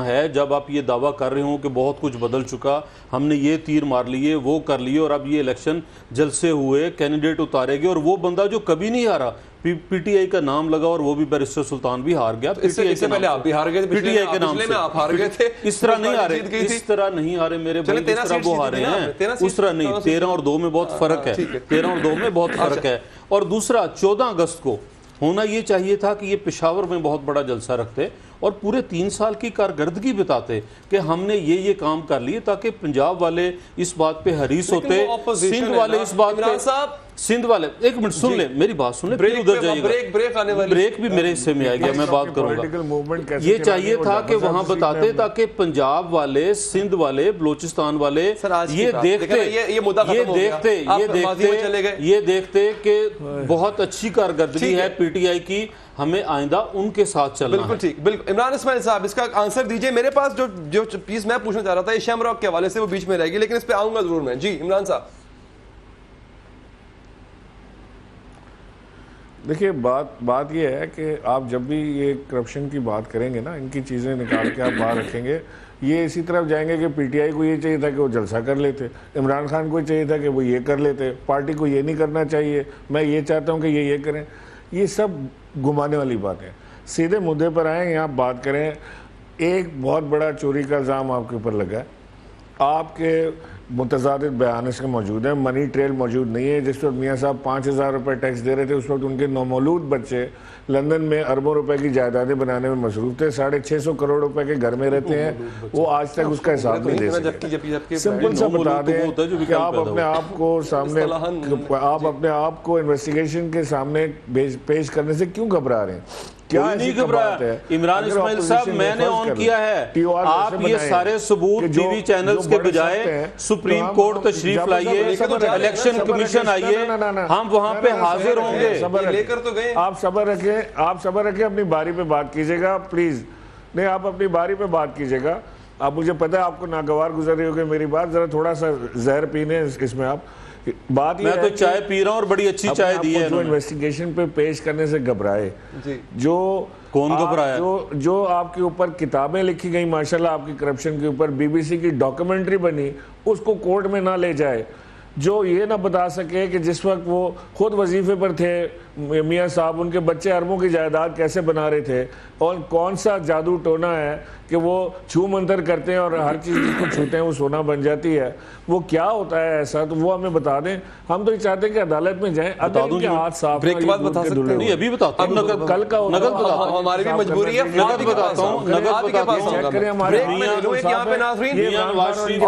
Speaker 7: है जब आप ये दावा कर रहे हो कि बहुत कुछ बदल चुका, हमने ये तीर मार लिए, वो कर लिए, और अब ये इलेक्शन जलसे हुए, कैंडिडेट उतारेगे, और वो बंदा जो कभी नहीं हारा, पीटीआई का नाम लगा और वो भी बैरिस्टर सुल्तान भी हार गया।
Speaker 1: इससे पहले आप भी हार गए थे,
Speaker 7: पीटीआई के नाम से
Speaker 1: आप हार गए थे।
Speaker 7: इस तरह नहीं हारे, इस तरह नहीं हारे मेरे भाई, जिस तरह वो हारे हैं उस तरह नहीं। 13 और 2 में बहुत फर्क है, 13 और 2 में बहुत फर्क है। और दूसरा 14 अगस्त को होना ये चाहिए था कि ये पेशावर में बहुत बड़ा जलसा रखते और पूरे 3 साल की कारकर्दगी बताते कि हमने ये काम कर लिए, ताकि पंजाब वाले इस बात पे हरीस होते, सिंध वाले इस बात पे, सिंध वाले, एक मिनट सुन ले मेरी बात, सुन ले, फिर उधर जाइएगा। ब्रेक भी मेरे हिस्से में आएगा, मैं बात करूंगा। ये चाहिए था कि वहां बताते ताकि पंजाब वाले, सिंध वाले, बलोचिस्तान वाले ये देखते कि बहुत अच्छी कारकर्दगी है पीटीआई की, हमें आइंदा उनके साथ चलना है।
Speaker 1: बिल्कुल ठीक, बिल्कुल। इमरान इस्माइल साहब इसका आंसर दीजिए। मेरे पास जो चीज मैं पूछना चाह रहा था एशिया अमराव के हवाले से वो बीच में रहेगी, लेकिन इस पे आऊंगा जरूर मैं। जी इमरान साहब।
Speaker 5: देखिए बात ये है कि आप जब भी ये करप्शन की बात करेंगे ना, इनकी चीज़ें निकाल के आप बाहर रखेंगे, ये इसी तरफ जाएंगे कि पीटीआई को ये चाहिए था कि वो जलसा कर लेते, इमरान खान को चाहिए था कि वो ये कर लेते, पार्टी को ये नहीं करना चाहिए, मैं ये चाहता हूँ कि ये करें। ये सब घुमाने वाली बात है। सीधे मुद्दे पर आए, यहाँ बात करें। एक बहुत बड़ा चोरी का इल्ज़ाम आपके ऊपर लगा है, आपके मुतज़ादिद बयान इसके मौजूद है, मनी ट्रेल मौजूद नहीं है। जिस वक्त मियाँ साहब 5,000 रुपये टैक्स दे रहे थे, उस वक्त उनके नौमौलूद बच्चे लंदन में अरबों रुपए की जायदादें बनाने में मसरूफ थे, 650 करोड़ रुपए के घर में रहते हैं, वो आज तक उसका हिसाब नहीं दे सकते। सिंपल सा बता दें कि आप अपने आप को सामने, आप अपने आप को इन्वेस्टिगेशन के सामने पेश करने से क्यों घबरा रहे हैं?
Speaker 7: क्या नहीं घबराया? इमरान इस्माइल साहब, मैंने ऑन किया है, आप ये सारे सबूत टीवी चैनल्स के बजाय सुप्रीम कोर्ट तशरीफ लाइए, इलेक्शन कमीशन आइए, हम वहां पे हाजिर होंगे।
Speaker 1: लेकर तो गए।
Speaker 5: आप सब्र रखें, अपनी बारी पे बात कीजिएगा प्लीज। नहीं, आप अपनी बारी पे बात कीजिएगा। आप, मुझे पता है आपको नागवार गुजर रही होगी मेरी बात, जरा थोड़ा सा जहर पीने इसमें आप बात।
Speaker 7: मैं तो चाय पी रहा हूँ और बड़ी अच्छी चाय दी है।
Speaker 5: जो इन्वेस्टिगेशन पे पेश करने से घबराए, जो
Speaker 7: कौन घबराया?
Speaker 5: जो आपके ऊपर किताबें लिखी गई माशाल्लाह आपकी करप्शन के ऊपर, बीबीसी की डॉक्यूमेंट्री बनी, उसको कोर्ट में ना ले जाए, जो ये ना बता सके कि जिस वक्त वो खुद वजीफे पर थे मियाँ साहब, उनके बच्चे अरबों की जायदाद कैसे बना रहे थे, और कौन सा जादू टोना है कि वो छू मंतर करते हैं और हर चीज़ जिसको छूते हैं वो सोना बन जाती है, वो क्या होता है ऐसा, तो वो हमें बता दें। हम तो ये चाहते हैं कि अदालत में जाएं, अगर इनके हाथ साफ,
Speaker 1: ब्रेक के बाद बता सकते हैं?
Speaker 7: नहीं, अभी बताता हूं, नगद
Speaker 5: कल का
Speaker 7: नगद बताता हूं,
Speaker 1: हमारी भी मजबूरी है,
Speaker 7: नगद बताता हूं, नगद बताता हूं।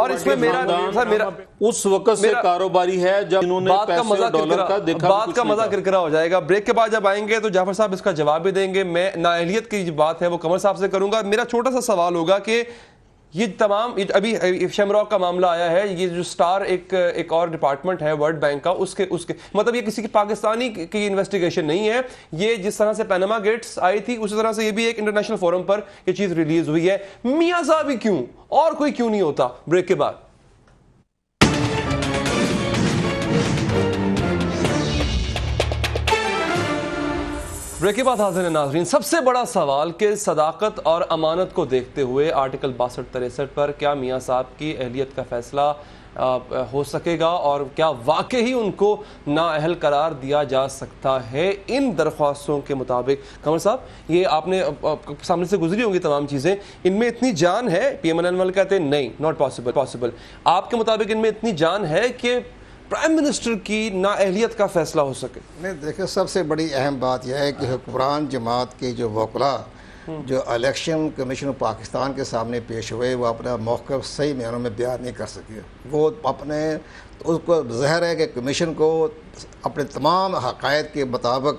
Speaker 1: और इसमें मेरा
Speaker 7: उस वक्त से कारोबारी है जब इन्होंने पैसे डॉलर का देखा,
Speaker 1: बात का मजा किरकिरा हो जाएगा। ब्रेक के बाद जब आएंगे तो जाफर साहब इसका जवाब भी देंगे। मैं नाअहलियत की जो बात है वो कमर साहब से करूंगा। मेरा छोटा सा सवाल होगा कि ये तमाम अभी शमरॉक का मामला आया है, ये जो स्टार एक और डिपार्टमेंट है वर्ल्ड बैंक का, उसके मतलब ये किसी की पाकिस्तानी की इन्वेस्टिगेशन नहीं है। ये जिस तरह से पैनामा गेट्स आई थी उसी तरह से ये भी एक इंटरनेशनल फोरम पर ये चीज रिलीज हुई है। मियां साहब ही क्यों, और कोई क्यों नहीं होता? ब्रेक के बाद हाजिर है नाज़रीन। सबसे बड़ा सवाल कि सदाकत और अमानत को देखते हुए आर्टिकल 62-63 पर क्या मियां साहब की अहलियत का फैसला हो सकेगा और क्या वाकई ही उनको नाअहल करार दिया जा सकता है इन दरख्वास्तों के मुताबिक? कमर साहब, ये आपने सामने से गुजरी होंगी तमाम चीज़ें, इनमें इतनी जान है? PMNN वाले कहते हैं नहीं, नॉट पॉसिबल। आपके मुताबिक इनमें इतनी जान है कि प्राइम मिनिस्टर की नाअहलियत का फैसला हो सके? नहीं,
Speaker 6: देखिए सबसे बड़ी अहम बात यह है कि हुक्मरान जमात के जो वकला जो इलेक्शन कमीशन पाकिस्तान के सामने पेश हुए, वो अपना मौक़िफ़ सही मायनों में बयान नहीं कर सके। वो अपने उसको ज़ाहिर है कि कमीशन को अपने तमाम हक़ायक़ के मुताबिक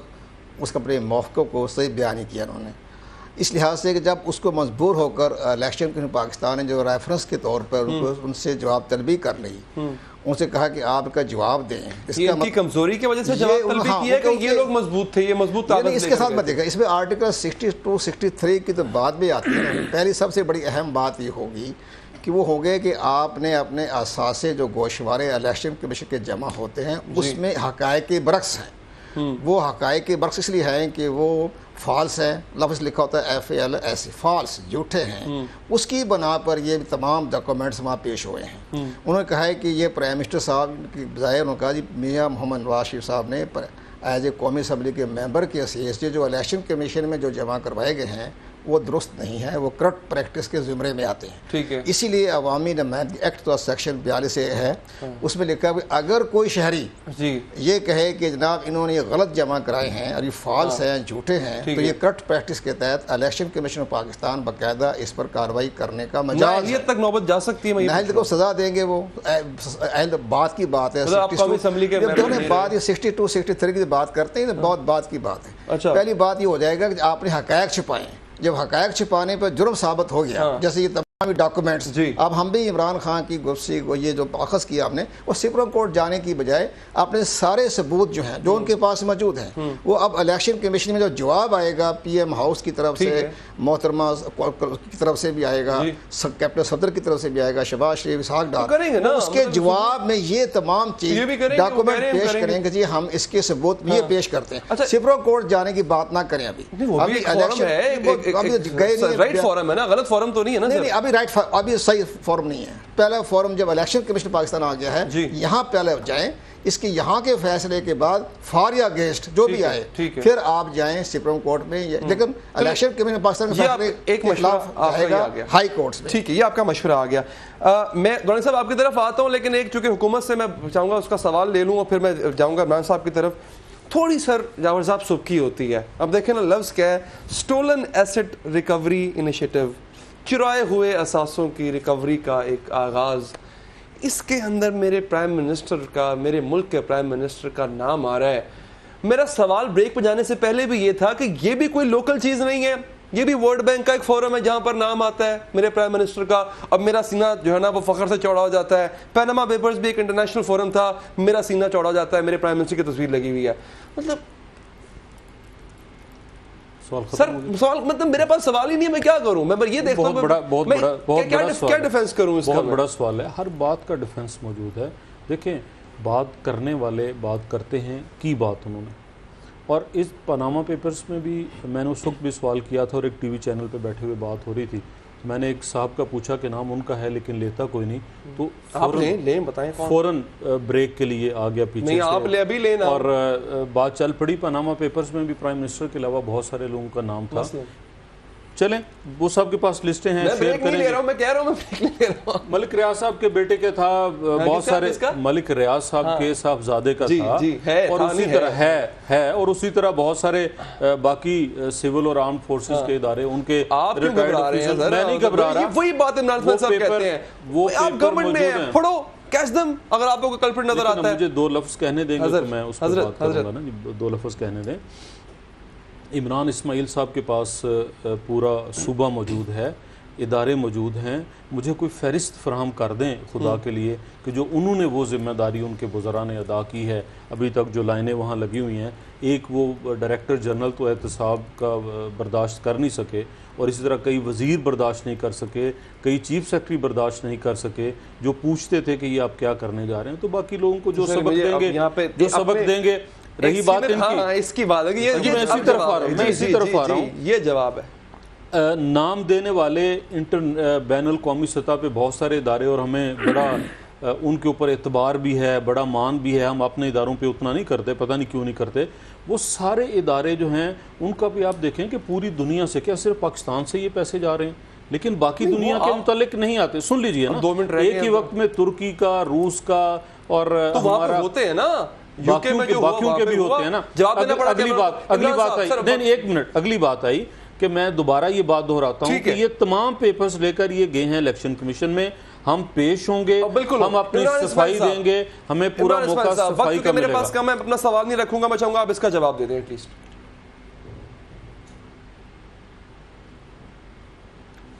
Speaker 6: उसका अपने मौक़िफ़ को सही बयान नहीं किया उन्होंने। इस लिहाज से कि जब उसको मजबूर होकर इलेक्शन कमीशन पाकिस्तान ने जो रेफरेंस के तौर पर उनसे जवाब तलबी कर ली, उनसे कहा कि आपका जवाब दें। इसका
Speaker 1: कमजोरी की वजह से जवाब तलबी किया कि ये लोग मजबूत थे, ये मजबूत ताकत।
Speaker 6: इसके साथ मत देखा, इसमें आर्टिकल 62-63 की तो बात भी आती है। पहली सबसे बड़ी अहम बात ये होगी कि वो हो गए कि आपने अपने असासे जो गोशवारे इलेक्शन कमीशन के जमा होते हैं उसमें हक़ाइक़ के बरक्स हैं। वो हक़ाइक़ के बरक्स इसलिए हैं कि वो फॉल्स है, लफ्ज़ लिखा होता है FALS, फॉल्स, झूठे हैं। उसकी बना पर ये तमाम डॉक्यूमेंट्स वहाँ पेश हुए हैं। उन्होंने कहा है कि ये प्राइम मिनिस्टर साहब की बजाय उन्होंने कहा जी मियाँ मोहम्मद नवाज शरीफ साहब ने एज ए कौमी असम्बली के मेंबर के हैसियत से जो इलेक्शन कमीशन में जो जमा करवाए गए हैं वो दुरुस्त नहीं है, वो करप्ट प्रैक्टिस के ज़ुमरे में आते हैं। ठीक है, इसीलिए अवामी नुमाइंदगी एक्ट तो सेक्शन 42 है, उसमें लिखा है अगर कोई शहरी ये कहे कि जनाब इन्होंने ये गलत जमा कराए हैं और ये फॉल्स हैं, झूठे हैं, तो ये करप्ट प्रैक्टिस के तहत इलेक्शन कमीशन पाकिस्तान बाकायदा इस पर कार्रवाई करने का मजाज है। तक नौबत जा सकती है, नाअहल को सजा देंगे। वो बात की बात है, दोनों बात ये 62-63 की बात करते हैं, बहुत बात की बात है। पहली बात ये हो जाएगा कि आपने हक़ाइक़ छुपाएं। जब हक़ाइक़ छिपाने पर जुर्म साबित हो गया, जैसे ये तमाम डॉक्यूमेंट्स, अब हम भी इमरान खान की गुफ्सी को ये जो अखज़ किया आपने, वो सुप्रीम कोर्ट जाने की बजाय अपने सारे सबूत जो हैं जो उनके पास मौजूद हैं वो अब इलेक्शन कमीशन में जो जवाब आएगा PM हाउस की तरफ से, मोहतरमा की तरफ से भी आएगा, कैप्टन सदर की तरफ से भी आएगा, शहबाज शरीफ, इसहाक डार, उसके जवाब में ये तमाम चीज डॉक्यूमेंट पेश करेंगे जी हम इसके सबूत ये पेश करते हैं। सुप्रीम कोर्ट जाने की बात ना करें। अभी
Speaker 1: राइट फॉरम है ना, गलत फॉरम तो नहीं है ना?
Speaker 6: नहीं, अभी सही फॉरम नहीं है। पहला फॉरम जब इलेक्शन कमीशन पाकिस्तान आ गया है, यहाँ पहले जाएं, इसके यहाँ के फैसले के बाद फॉर या अगेंस्ट जो भी आए फिर आप जाएं सुप्रीम कोर्ट में। लेकिन इलेक्शन कमीशन पाकिस्तान के एक मसला हाई कोर्ट में। ठीक है, ये आपका मशवरा आ गया। मैं गौरव साहब आपकी तरफ आता हूँ, लेकिन एक चूंकि हुकूमत से मैं चाहूँगा उसका सवाल ले लूँ और फिर मैं जाऊँगा इमरान साहब की तरफ। थोड़ी सर जावर साहब सुबकी होती है। अब देखें ना, लफ्ज़ क्या है, स्टोलन एसेट रिकवरी इनिशिएटिव, चुराए हुए असासों की रिकवरी का एक आगाज़। इसके अंदर मेरे प्राइम मिनिस्टर का, मेरे मुल्क के प्राइम मिनिस्टर का नाम आ रहा है। मेरा सवाल ब्रेक पर जाने से पहले भी ये था कि ये भी कोई लोकल चीज़ नहीं है, ये भी वर्ल्ड बैंक का एक फोरम है जहां पर नाम आता है मेरे प्राइम मिनिस्टर का। अब मेरा सीना जो है ना वो फख्र से चौड़ा हो जाता है। पैनामा पेपर्स भी एक इंटरनेशनल फोरम था, मेरा सीना चौड़ा हो जाता है, मेरे प्राइम मिनिस्टर की तस्वीर लगी हुई है। मतलब सवाल मतलब मेरे पास सवाल ही नहीं है, मैं क्या करूं? मैं ये देखता हूं क्या डिफेंस करूं इसका?
Speaker 7: बहुत बड़ा सवाल है, हर बात का डिफेंस मौजूद है। देखें, बात करने वाले बात करते हैं की बात उन्होंने, और इस पनामा पेपर्स में भी मैंने उस वक्त भी सवाल किया था और एक टीवी चैनल पे बैठे हुए बात हो रही थी। मैंने एक साहब का पूछा कि नाम उनका है लेकिन लेता कोई नहीं, तो
Speaker 1: आप लें बताएं कौन?
Speaker 7: फौरन ब्रेक के लिए आ गया पीछे
Speaker 1: नहीं,
Speaker 7: से।
Speaker 1: आप ले अभी लेना।
Speaker 7: और बात चल पड़ी। पनामा पेपर्स में भी प्राइम मिनिस्टर के अलावा बहुत सारे लोगों का नाम था। चलें, वो सबके पास लिस्टें हैं, शेयर करेंगे।
Speaker 1: मैं कह रहा हूं, मैं ब्रेक नहीं ले रहा हूं।
Speaker 7: मलिक रियाज साहब के बेटे के था, बहुत सारे मलिक रियाज साहब के साहबजादे का था, और उसी तरह है और उसी तरह बहुत सारे बाकी सिविल और आर्म फोर्सेस के इदारे, उनके
Speaker 1: आप क्यों घबरा रहे हैं?
Speaker 7: मैं नहीं घबरा रहा,
Speaker 1: वही बात इमरान खान साहब कहते हैं, वो आप गवर्नमेंट में हैं, पढ़ो, कैच देम अगर आपको कोई कल्प्रिट नजर आता है।
Speaker 7: मुझे दो लफ्ज कहने देंगे तो मैं उस पर बात करूंगा ना, दो लफ्ज कहने दें। इमरान इस्माइल साहब के पास पूरा सूबा मौजूद है, इदारे मौजूद हैं, मुझे कोई फहरिस्त फराहम कर दें खुदा के लिए कि जो उन्होंने वो जिम्मेदारी उनके वज़रा ने अदा की है, अभी तक जो लाइनें वहाँ लगी हुई हैं। एक वो डायरेक्टर जनरल तो एहतसाब का बर्दाश्त कर नहीं सके, और इसी तरह कई वज़ीर बर्दाश्त नहीं कर सके, कई चीफ सेक्रेटरी बर्दाश्त नहीं कर सके, जो पूछते थे कि ये आप क्या करने जा रहे हैं। तो बाकी लोगों को जो सबक देंगे, जो सबक देंगे। रही बात इनकी,
Speaker 1: इसकी बात है कि
Speaker 7: मैं इसी तरफ आ रहा हूँ,
Speaker 1: ये जवाब है।
Speaker 7: नाम देने वाले बैनुल कौमी सतह पे बहुत सारे इदारे, और हमें बड़ा उनके ऊपर एतबार भी है, बड़ा मान भी है। हम अपने इदारों पे उतना नहीं करते, पता नहीं क्यों नहीं करते। वो सारे इदारे जो हैं उनका भी आप देखें कि पूरी दुनिया से, क्या सिर्फ पाकिस्तान से ये पैसे जा रहे हैं, लेकिन बाकी दुनिया के मुतालिक नहीं आते। सुन लीजिए ना,
Speaker 1: 2 मिनट
Speaker 7: एक ही वक्त में तुर्की का, रूस का, और
Speaker 1: हमारा होते हैं ना,
Speaker 7: बाकियों के भी होते हैं ना। अगली बात आई, नहीं, एक मिनट, अगली बात आई कि मैं दोबारा ये बात दोहराता हूँ कि ये तमाम पेपर्स लेकर ये गए हैं इलेक्शन कमीशन में, हम पेश होंगे, हम अपनी सफाई देंगे, हमें पूरा मौका सफाई का
Speaker 1: मेरे पास का, मैं अपना सवाल नहीं रखूंगा, मैं चाहूंगा आप इसका जवाब दे दें एटलीस्ट।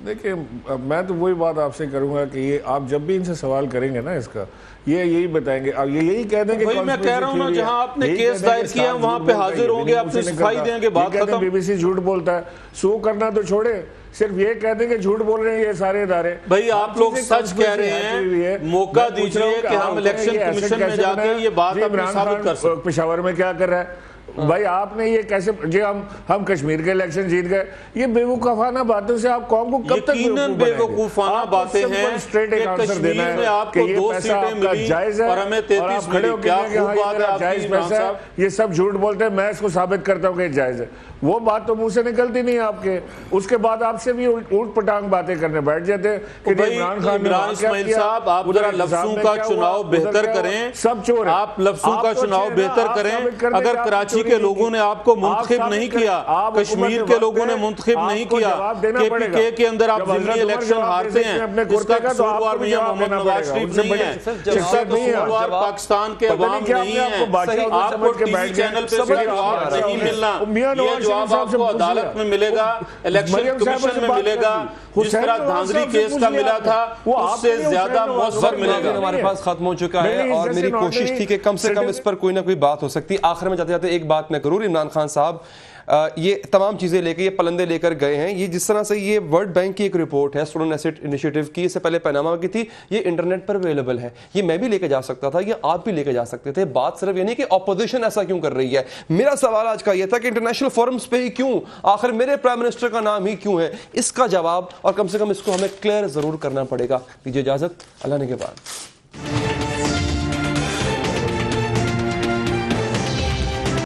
Speaker 5: देखिए, मैं तो वही बात आपसे करूंगा कि ये आप जब भी इनसे सवाल करेंगे ना इसका, ये यही बताएंगे, अब ये यही कह देंगे।
Speaker 7: मैं कह रहा हूं ना, जहां आपने केस दायर किया वहां पे हाजिर होंगे, अपनी सफाई देंगे, बात खत्म।
Speaker 5: बीबीसी झूठ बोलता है, सू करना तो छोड़े, सिर्फ ये कह देंगे झूठ बोल रहे हैं ये सारे इदारे।
Speaker 7: भाई आप लोग सच कह रहे हैं, मौका दीजिए कि हम इलेक्शन कमीशन में जाके ये बात अपनी साबित कर सकते।
Speaker 5: पेशावर में क्या कर रहा है भाई, आपने ये कैसे, जो हम कश्मीर के इलेक्शन जीत गए, ये बेवकूफाना बातों से आप कौम को कब तक
Speaker 7: बेवकूफाना बातें हैं?
Speaker 5: स्ट्रेट एक आंसर देना है कि ये पैसा आपका जायज है और आप खड़े होकर जायज पैसा है, ये सब झूठ बोलते हैं, मैं इसको साबित करता हूँ कि जायज है। वो बात तो मुंह से निकलती नहीं आपके, उसके बाद आपसे भी ऊट पटांग बातें करने बैठ जाते हैं कि
Speaker 7: इमरान इस्माइल साहब, आप जरा लफ्जों का चुनाव बेहतर करें,
Speaker 5: सब चोर है।
Speaker 7: आप लफ्जों का चुनाव बेहतर करें। अगर कराची के लोगों ने आपको मुंतखब नहीं किया, कश्मीर के लोगों ने मुंतखब नहीं किया, KPK के अंदर आप जिमनी इलेक्शन हारते हैं, इसका कसूरवार मियां मोहम्मद नवाज शरीफ नहीं है, इसका कसूरवार पाकिस्तान के अवाम नहीं है। आपको टीवी चैनल पे जवाब नहीं मिलना, ये जवाब आपको अदालत में मिलेगा, इलेक्शन कमीशन में मिलेगा, जिस तरह धांधली केस का मिला था उससे ज्यादा मौसर मिलेगा।
Speaker 1: हमारे पास खत्म हो चुका है और मेरी कोशिश थी कि कम से कम इस पर कोई ना कोई बात हो सकती। आखिर में जाते जाते एक बात मैं करूँ, इमरान खान साहब ये तमाम चीज़ें लेके, ये पलंदे लेकर गए हैं। ये जिस तरह से ये वर्ल्ड बैंक की एक रिपोर्ट है स्टूडेंट एसेट इनिशिएटिव की, इससे पहले पनामा की थी, ये इंटरनेट पर अवेलेबल है, ये मैं भी लेके जा सकता था, ये आप भी लेके जा सकते थे। बात सिर्फ ये नहीं कि ऑपोजिशन ऐसा क्यों कर रही है। मेरा सवाल आज का ये था कि इंटरनेशनल फोरम्स पे ही क्यों, आखिर मेरे प्राइम मिनिस्टर का नाम ही क्यों है, इसका जवाब, और कम से कम इसको हमें क्लियर जरूर करना पड़ेगा। दीजिए इजाजत, अल्लाह ने के बाद।